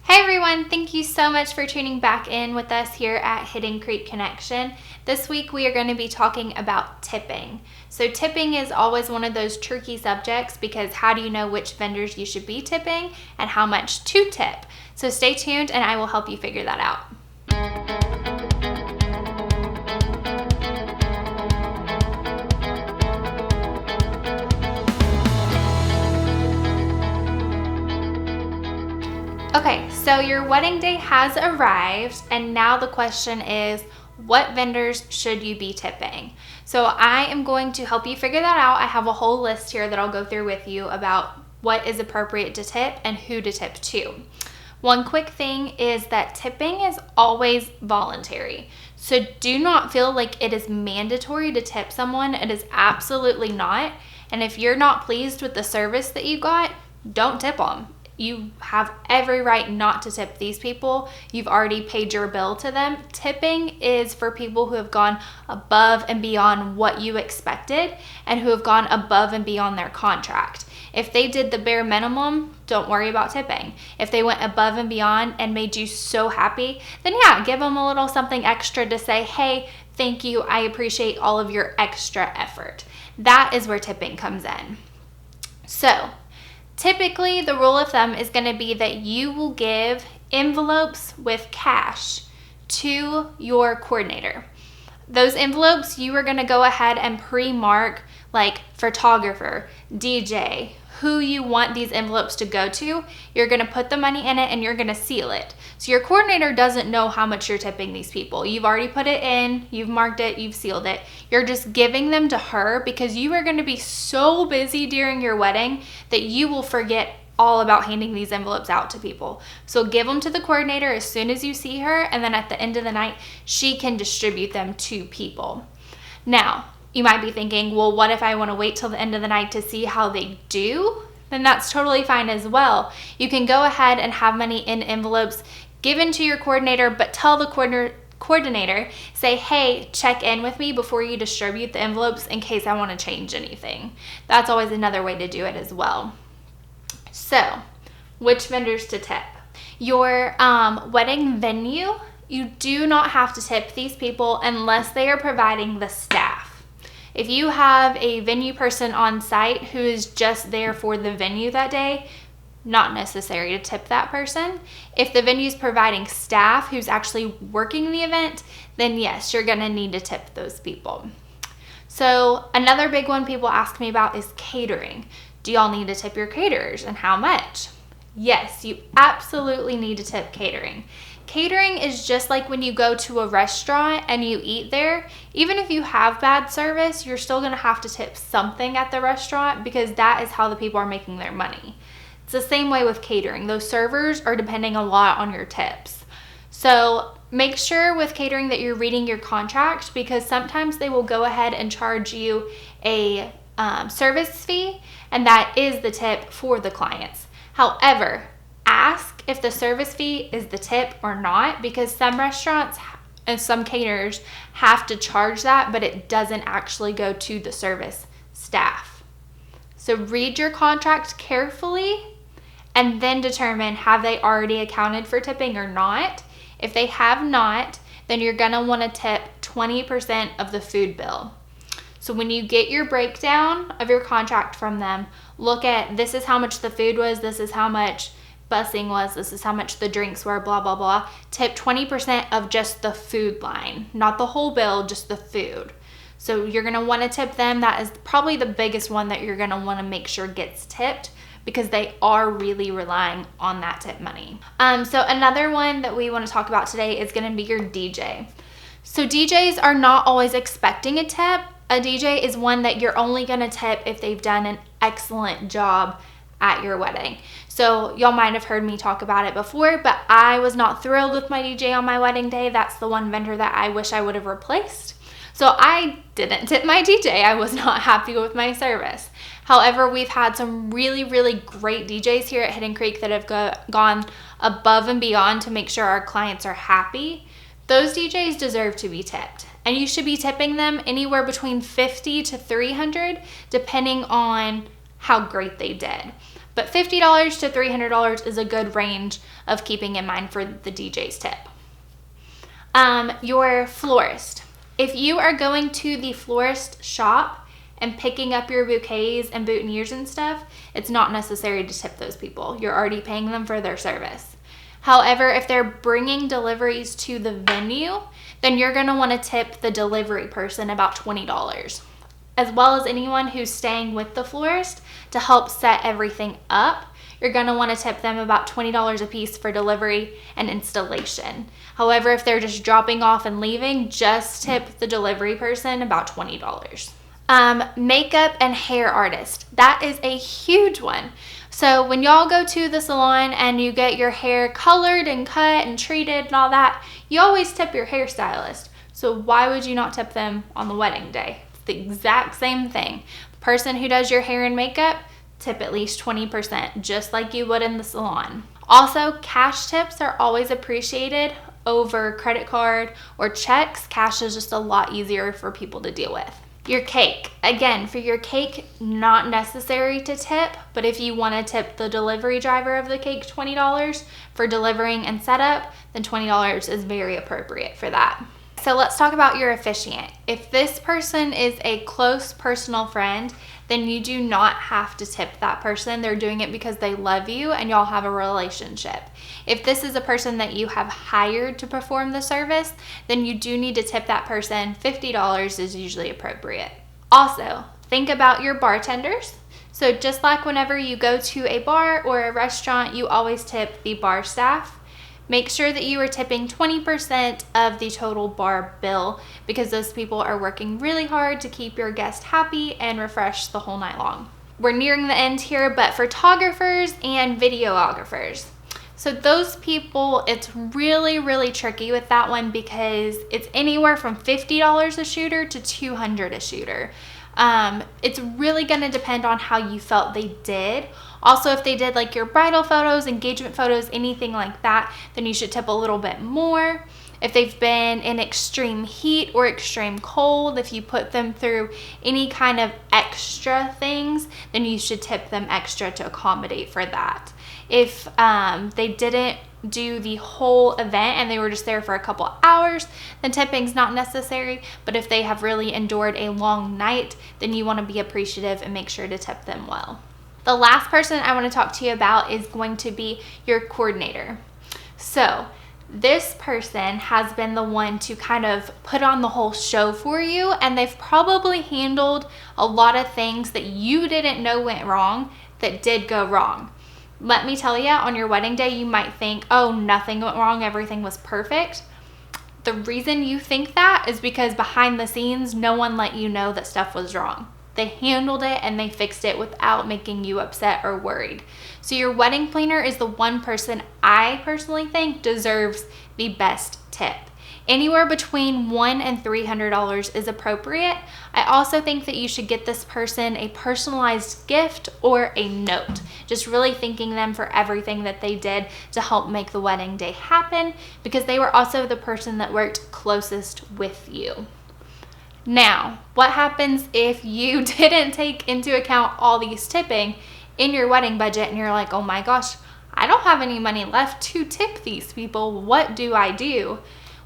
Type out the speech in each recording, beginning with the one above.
Hey everyone, thank you so much for tuning back in with us here at Hidden Creek Connection. This week we are going to be talking about tipping. So tipping is always one of those tricky subjects because how do you know which vendors you should be tipping and how much to tip? So stay tuned and I will help you figure that out. Okay, so your wedding day has arrived and now the question is, what vendors should you be tipping? So I am going to help you figure that out. I have a whole list here that I'll go through with you about what is appropriate to tip and who to tip to. One quick thing is that tipping is always voluntary. So do not feel like it is mandatory to tip someone. It is absolutely not. And if you're not pleased with the service that you got, don't tip them. You have every right not to tip these people. You've already paid your bill to them. Tipping is for people who have gone above and beyond what you expected and who have gone above and beyond their contract. If they did the bare minimum, don't worry about tipping. If they went above and beyond and made you so happy, then yeah, give them a little something extra to say, hey, thank you, I appreciate all of your extra effort. That is where tipping comes in. So, typically, the rule of thumb is going to be that you will give envelopes with cash to your coordinator. Those envelopes, you are going to go ahead and pre-mark like photographer, DJ, who you want these envelopes to go to. You're going to put the money in it and you're going to seal it. So your coordinator doesn't know how much you're tipping these people. You've already put it in, you've marked it, you've sealed it. You're just giving them to her because you are going to be so busy during your wedding that you will forget all about handing these envelopes out to people. So give them to the coordinator as soon as you see her, and then at the end of the night, she can distribute them to people. Now, you might be thinking, well, what if I want to wait till the end of the night to see how they do? Then that's totally fine as well. You can go ahead and have money in envelopes given to your coordinator, but tell the coordinator, say, hey, check in with me before you distribute the envelopes in case I want to change anything. That's always another way to do it as well. So, which vendors to tip? Your wedding venue, you do not have to tip these people unless they are providing the staff. If you have a venue person on site who is just there for the venue that day, not necessary to tip that person. If the venue is providing staff who's actually working the event, then yes, you're gonna need to tip those people. So another big one people ask me about is catering. Do y'all need to tip your caterers and how much? Yes, you absolutely need to tip catering. Catering is just like when you go to a restaurant and you eat there. Even if you have bad service, you're still gonna have to tip something at the restaurant because that is how the people are making their money. It's the same way with catering. Those servers are depending a lot on your tips. So make sure with catering that you're reading your contract because sometimes they will go ahead and charge you a service fee, and that is the tip for the clients. However, ask if the service fee is the tip or not because some restaurants and some caterers have to charge that, but it doesn't actually go to the service staff. So read your contract carefully and then determine have they already accounted for tipping or not. If they have not, then you're gonna wanna tip 20% of the food bill. So when you get your breakdown of your contract from them, look at this is how much the food was, this is how much busing was, this is how much the drinks were, blah, blah, blah. Tip 20% of just the food line, not the whole bill, just the food. So you're gonna wanna tip them. That is probably the biggest one that you're gonna wanna make sure gets tipped because they are really relying on that tip money. So another one that we wanna talk about today is gonna be your DJ. So DJs are not always expecting a tip. A DJ is one that you're only gonna tip if they've done an excellent job at your wedding. So y'all might have heard me talk about it before, but I was not thrilled with my DJ on my wedding day. That's the one vendor that I wish I would have replaced. So I didn't tip my DJ. I was not happy with my service. However, we've had some really, really great DJs here at Hidden Creek that have gone above and beyond to make sure our clients are happy. Those DJs deserve to be tipped. And you should be tipping them anywhere between $50 to $300 depending on how great they did. But $50 to $300 is a good range of keeping in mind for the DJ's tip. Your florist. If you are going to the florist shop and picking up your bouquets and boutonnieres and stuff, it's not necessary to tip those people. You're already paying them for their service. However, if they're bringing deliveries to the venue, then you're going to want to tip the delivery person about $20, as well as anyone who's staying with the florist to help set everything up. You're going to want to tip them about $20 a piece for delivery and installation. However, if they're just dropping off and leaving, just tip the delivery person about $20. Makeup and hair artist. That is a huge one. So when y'all go to the salon and you get your hair colored and cut and treated and all that, you always tip your hairstylist. So why would you not tip them on the wedding day? It's the exact same thing. The person who does your hair and makeup, tip at least 20%, just like you would in the salon. Also, cash tips are always appreciated over credit card or checks. Cash is just a lot easier for people to deal with. Your cake. Again, for your cake, not necessary to tip, but if you want to tip the delivery driver of the cake $20 for delivering and setup, then $20 is very appropriate for that. So let's talk about your officiant. If this person is a close personal friend, then you do not have to tip that person. They're doing it because they love you and y'all have a relationship. If this is a person that you have hired to perform the service, then you do need to tip that person. $50 is usually appropriate. Also, think about your bartenders. So just like whenever you go to a bar or a restaurant, you always tip the bar staff. Make sure that you are tipping 20% of the total bar bill because those people are working really hard to keep your guest happy and refreshed the whole night long. We're nearing the end here, but photographers and videographers. So those people, it's really, really tricky with that one because it's anywhere from $50 a shooter to $200 a shooter. It's really going to depend on how you felt they did. Also, if they did like your bridal photos, engagement photos, anything like that, then you should tip a little bit more. If they've been in extreme heat or extreme cold, if you put them through any kind of extra things, then you should tip them extra to accommodate for that. If they didn't do the whole event and they were just there for a couple hours, then tipping's not necessary. But if they have really endured a long night, then you want to be appreciative and make sure to tip them well. The last person I want to talk to you about is going to be your coordinator. So this person has been the one to kind of put on the whole show for you, and they've probably handled a lot of things that you didn't know went wrong that did go wrong. Let me tell you, on your wedding day, you might think, oh, nothing went wrong, everything was perfect. The reason you think that is because behind the scenes, no one let you know that stuff was wrong. They handled it and they fixed it without making you upset or worried. So your wedding planner is the one person I personally think deserves the best tip. Anywhere between $100 and $300 is appropriate. I also think that you should get this person a personalized gift or a note. Just really thanking them for everything that they did to help make the wedding day happen, because they were also the person that worked closest with you. Now, what happens if you didn't take into account all these tipping in your wedding budget and you're like, oh my gosh, I don't have any money left to tip these people. What do I do?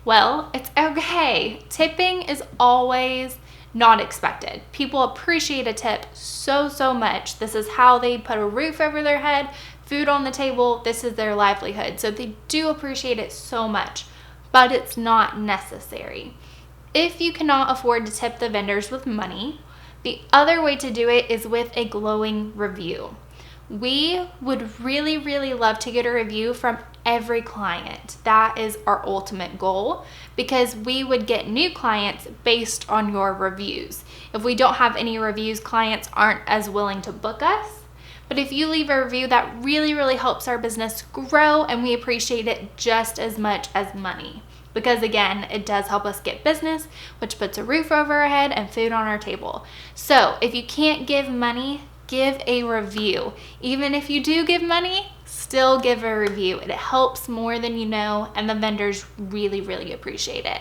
Well, it's okay. Tipping is always not expected. People appreciate a tip so much. This is how they put a roof over their head, food on the table. This is their livelihood. So they do appreciate it so much, but it's not necessary. If you cannot afford to tip the vendors with money, the other way to do it is with a glowing review. We would really love to get a review from every client. That is our ultimate goal, because we would get new clients based on your reviews. If we don't have any reviews, clients aren't as willing to book us. But if you leave a review, that really helps our business grow, and we appreciate it just as much as money. Because again, it does help us get business, which puts a roof over our head and food on our table. So if you can't give money, give a review. Even if you do give money, still give a review. It helps more than you know, and the vendors really appreciate it.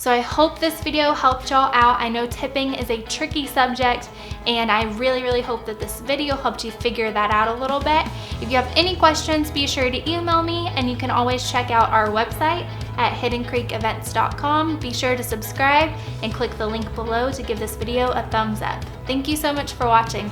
So I hope this video helped y'all out. I know tipping is a tricky subject, and I really hope that this video helped you figure that out a little bit. If you have any questions, be sure to email me, and you can always check out our website at hiddencreekevents.com. Be sure to subscribe and click the link below to give this video a thumbs up. Thank you so much for watching.